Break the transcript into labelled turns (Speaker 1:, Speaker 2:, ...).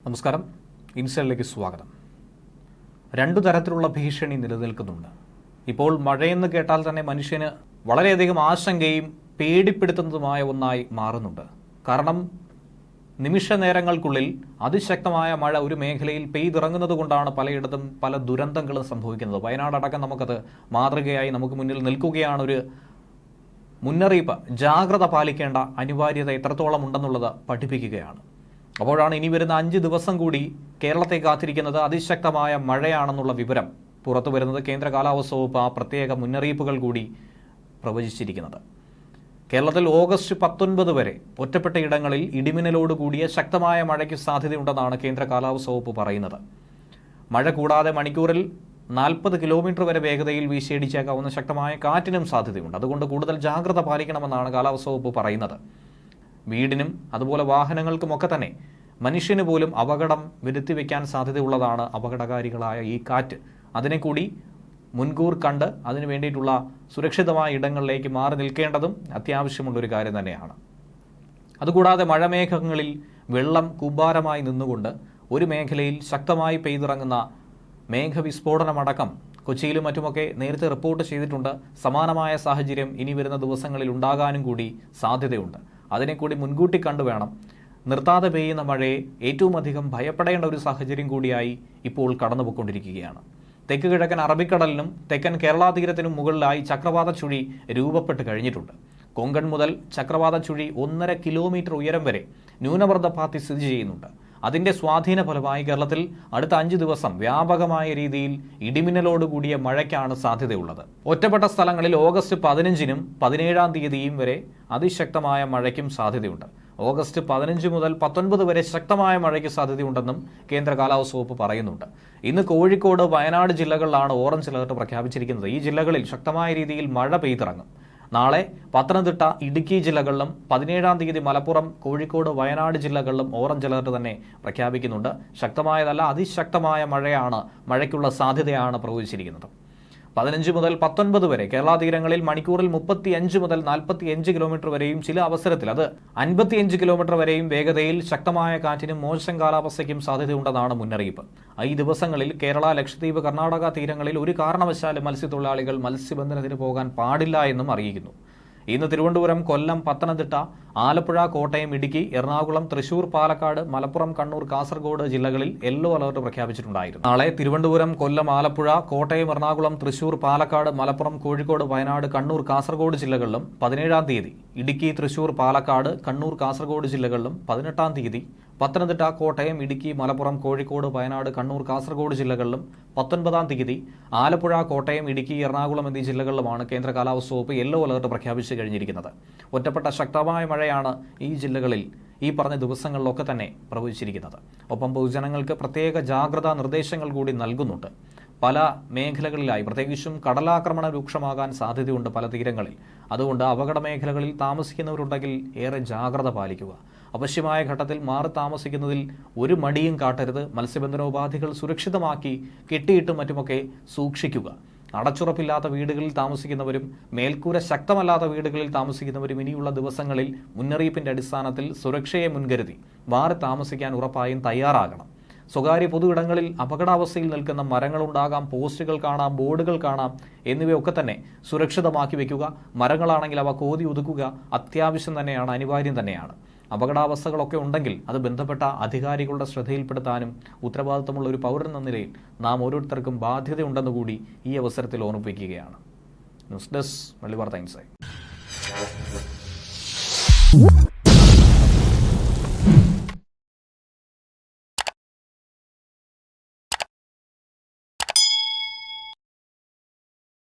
Speaker 1: നമസ്കാരം. ഇൻസൈഡിലേക്ക് സ്വാഗതം. രണ്ടു തരത്തിലുള്ള ഭീഷണി നിലനിൽക്കുന്നുണ്ട്. ഇപ്പോൾ മഴയെന്ന് കേട്ടാൽ തന്നെ മനുഷ്യന് വളരെയധികം ആശങ്കയും പേടിപ്പെടുത്തുന്നതുമായ ഒന്നായി മാറുന്നുണ്ട്. കാരണം നിമിഷ നേരങ്ങൾക്കുള്ളിൽ അതിശക്തമായ മഴ ഒരു മേഖലയിൽ പെയ്തിറങ്ങുന്നത് കൊണ്ടാണ് പലയിടത്തും പല ദുരന്തങ്ങളും സംഭവിക്കുന്നത്. വയനാടടക്കം നമുക്കത് മാതൃകയായി നമുക്ക് മുന്നിൽ നിൽക്കുകയാണ്. ഒരു മുന്നറിയിപ്പ്, ജാഗ്രത പാലിക്കേണ്ട അനിവാര്യത എത്രത്തോളം ഉണ്ടെന്നുള്ളത് പഠിപ്പിക്കുകയാണ്. അപ്പോഴാണ് ഇനി വരുന്ന 5 ദിവസം കൂടി കേരളത്തെ കാത്തിരിക്കുന്നത് അതിശക്തമായ മഴയാണെന്നുള്ള വിവരം പുറത്തു വരുന്നത്. കേന്ദ്ര കാലാവസ്ഥാ വകുപ്പ് ആ പ്രത്യേക മുന്നറിയിപ്പുകൾ കൂടി പ്രവചിച്ചിരിക്കുന്നത്. കേരളത്തിൽ ഓഗസ്റ്റ് 19 വരെ ഒറ്റപ്പെട്ട ഇടങ്ങളിൽ ഇടിമിന്നലോടുകൂടിയ ശക്തമായ മഴയ്ക്ക് സാധ്യതയുണ്ടെന്നാണ് കേന്ദ്ര കാലാവസ്ഥാ വകുപ്പ് പറയുന്നത്. മഴ കൂടാതെ മണിക്കൂറിൽ 40 കിലോമീറ്റർ വരെ വേഗതയിൽ വീശിയടിച്ചേക്കാവുന്ന ശക്തമായ കാറ്റിനും സാധ്യതയുണ്ട്. അതുകൊണ്ട് കൂടുതൽ ജാഗ്രത പാലിക്കണമെന്നാണ് കാലാവസ്ഥാ വകുപ്പ് പറയുന്നത്. വീടിനും അതുപോലെ വാഹനങ്ങൾക്കുമൊക്കെ തന്നെ മനുഷ്യന് പോലും അപകടം വരുത്തിവെക്കാൻ സാധ്യതയുള്ളതാണ് അപകടകാരികളായ ഈ കാറ്റ്. അതിനെ കൂടി മുൻകൂർ കണ്ട് അതിനു വേണ്ടിയിട്ടുള്ള സുരക്ഷിതമായ ഇടങ്ങളിലേക്ക് മാറി നിൽക്കേണ്ടതും അത്യാവശ്യമുള്ളൊരു കാര്യം തന്നെയാണ്. അതുകൂടാതെ മഴമേഘങ്ങളിൽ വെള്ളം കൂമ്പാരമായി നിന്നുകൊണ്ട് ഒരു മേഖലയിൽ ശക്തമായി പെയ്തിറങ്ങുന്ന മേഘവിസ്ഫോടനമടക്കം കൊച്ചിയിലും മറ്റുമൊക്കെ നേരത്തെ റിപ്പോർട്ട് ചെയ്തിട്ടുണ്ട്. സമാനമായ സാഹചര്യം ഇനി വരുന്ന ദിവസങ്ങളിൽ ഉണ്ടാകാനും കൂടി സാധ്യതയുണ്ട്. അതിനെ കൂടി മുൻകൂട്ടി കണ്ടുവേണം നിർത്താതെ പെയ്യുന്ന മഴയെ ഏറ്റവും അധികം ഭയപ്പെടേണ്ട ഒരു സാഹചര്യം കൂടിയായി ഇപ്പോൾ കടന്നുപോയിക്കൊണ്ടിരിക്കുകയാണ്. തെക്ക് കിഴക്കൻ അറബിക്കടലിനും തെക്കൻ കേരള തീരത്തിനും മുകളിലായി ചക്രവാത ചുഴി രൂപപ്പെട്ട് കഴിഞ്ഞിട്ടുണ്ട്. കൊങ്കൺ മുതൽ ചക്രവാത ചുഴി 1.5 കിലോമീറ്റർ ഉയരം വരെ ന്യൂനമർദ്ദപാത്തി സ്ഥിതി ചെയ്യുന്നുണ്ട്. അതിന്റെ സ്വാധീന ഫലമായി കേരളത്തിൽ അടുത്ത 5 ദിവസം വ്യാപകമായ രീതിയിൽ ഇടിമിന്നലോടുകൂടിയ മഴയ്ക്കാണ് സാധ്യതയുള്ളത്. ഒറ്റപ്പെട്ട സ്ഥലങ്ങളിൽ ഓഗസ്റ്റ് 15-നും 17-ാം തീയതിയും വരെ അതിശക്തമായ മഴയ്ക്കും സാധ്യതയുണ്ട്. ഓഗസ്റ്റ് 15 മുതൽ 19 വരെ ശക്തമായ മഴയ്ക്ക് സാധ്യതയുണ്ടെന്നും കേന്ദ്ര കാലാവസ്ഥാ വകുപ്പ് പറയുന്നുണ്ട്. ഇന്ന് കോഴിക്കോട്, വയനാട് ജില്ലകളിലാണ് ഓറഞ്ച് അലർട്ട് പ്രഖ്യാപിച്ചിരിക്കുന്നത്. ഈ ജില്ലകളിൽ ശക്തമായ രീതിയിൽ മഴ പെയ്തിറങ്ങും. നാളെ പത്തനംതിട്ട, ഇടുക്കി ജില്ലകളിലും 17-ാം തീയതി മലപ്പുറം, കോഴിക്കോട്, വയനാട് ജില്ലകളിലും ഓറഞ്ച് അലർട്ട് തന്നെ പ്രഖ്യാപിക്കുന്നുണ്ട്. ശക്തമായതല്ല, അതിശക്തമായ മഴയ്ക്കുള്ള സാധ്യതയാണ് പ്രവചിച്ചിരിക്കുന്നത്. 15 മുതൽ 19 വരെ കേരള തീരങ്ങളിൽ മണിക്കൂറിൽ 35 മുതൽ 45 കിലോമീറ്റർ വരെയും ചില അവസരത്തിൽ അത് 55 കിലോമീറ്റർ വരെയും വേഗതയിൽ ശക്തമായ കാറ്റിനും മോശം കാലാവസ്ഥയ്ക്കും സാധ്യതയുണ്ടെന്നാണ് മുന്നറിയിപ്പ്. ഈ ദിവസങ്ങളിൽ കേരള, ലക്ഷദ്വീപ്, കർണാടക തീരങ്ങളിൽ ഒരു കാരണവശാലും മത്സ്യത്തൊഴിലാളികൾ മത്സ്യബന്ധനത്തിന് പോകാൻ പാടില്ല എന്നും അറിയിക്കുന്നു. ഇന്ന് തിരുവനന്തപുരം, കൊല്ലം, പത്തനംതിട്ട, ആലപ്പുഴ, കോട്ടയം, ഇടുക്കി, എറണാകുളം, തൃശൂർ, പാലക്കാട്, മലപ്പുറം, കണ്ണൂർ, കാസർഗോഡ് ജില്ലകളിൽ യെല്ലോ അലർട്ട് പ്രഖ്യാപിച്ചിട്ടുണ്ടായിരുന്നു. നാളെ തിരുവനന്തപുരം, കൊല്ലം, ആലപ്പുഴ, കോട്ടയം, എറണാകുളം, തൃശൂർ, പാലക്കാട്, മലപ്പുറം, കോഴിക്കോട്, വയനാട്, കണ്ണൂർ, കാസർഗോഡ് ജില്ലകളിലും 17-ാം തീയതി ഇടുക്കി, തൃശൂർ, പാലക്കാട്, കണ്ണൂർ, കാസർഗോഡ് ജില്ലകളിലും 18-ാം തീയതി പത്തനംതിട്ട, കോട്ടയം, ഇടുക്കി, മലപ്പുറം, കോഴിക്കോട്, വയനാട്, കണ്ണൂർ, കാസർഗോഡ് ജില്ലകളിലും 19-ാം തീയതി ആലപ്പുഴ, കോട്ടയം, ഇടുക്കി, എറണാകുളം എന്നീ ജില്ലകളിലുമാണ് കേന്ദ്ര കാലാവസ്ഥാ വകുപ്പ് യെല്ലോ അലർട്ട് പ്രഖ്യാപിച്ചു കഴിഞ്ഞിരിക്കുന്നത്. ഒറ്റപ്പെട്ട ശക്തമായ മഴയാണ് ഈ ജില്ലകളിൽ ഈ പറഞ്ഞ ദിവസങ്ങളിലൊക്കെ തന്നെ പ്രവചിച്ചിരിക്കുന്നത്. ഒപ്പം പൊതുജനങ്ങൾക്ക് പ്രത്യേക ജാഗ്രതാ നിർദ്ദേശങ്ങൾ കൂടി നൽകുന്നുണ്ട്. പല മേഖലകളിലായി പ്രത്യേകിച്ചും കടലാക്രമണം രൂക്ഷമാകാൻ സാധ്യതയുണ്ട് പല തീരങ്ങളിൽ. അതുകൊണ്ട് അപകട മേഖലകളിൽ താമസിക്കുന്നവരുണ്ടെങ്കിൽ ഏറെ ജാഗ്രത പാലിക്കുക. അവശ്യമായ ഘട്ടത്തിൽ മാറി താമസിക്കുന്നതിൽ ഒരു മടിയും കാട്ടരുത്. മത്സ്യബന്ധനോപാധികൾ സുരക്ഷിതമാക്കി കെട്ടിയിട്ടും മറ്റുമൊക്കെ സൂക്ഷിക്കുക. അടച്ചുറപ്പില്ലാത്ത വീടുകളിൽ താമസിക്കുന്നവരും മേൽക്കൂര ശക്തമല്ലാത്ത വീടുകളിൽ താമസിക്കുന്നവരും ഇനിയുള്ള ദിവസങ്ങളിൽ മുന്നറിയിപ്പിന്റെ അടിസ്ഥാനത്തിൽ സുരക്ഷയെ മുൻകരുതി മാറി താമസിക്കാൻ ഉറപ്പായും തയ്യാറാകണം. സ്വകാര്യ പൊതു ഇടങ്ങളിൽ അപകടാവസ്ഥയിൽ നിൽക്കുന്ന മരങ്ങളുണ്ടാകാം, പോസ്റ്റുകൾ കാണാം, ബോർഡുകൾ കാണാം. എന്നിവയൊക്കെ തന്നെ സുരക്ഷിതമാക്കി വെക്കുക. മരങ്ങളാണെങ്കിൽ അവ കോതി ഒതുക്കുക അത്യാവശ്യം തന്നെയാണ്, അനിവാര്യം തന്നെയാണ്. അപകടാവസ്ഥകളൊക്കെ ഉണ്ടെങ്കിൽ അത് ബന്ധപ്പെട്ട അധികാരികളുടെ ശ്രദ്ധയിൽപ്പെടുത്താനും ഉത്തരവാദിത്തമുള്ള ഒരു പൗരൻ എന്ന നിലയിൽ നാം ഓരോരുത്തർക്കും ബാധ്യതയുണ്ടെന്നുകൂടി ഈ അവസരത്തിൽ ഓർമ്മിപ്പിക്കുകയാണ്. ന്യൂസ് ഡെസ്ക്, മലയാളി വാർത്ത ഇൻസൈഡ്.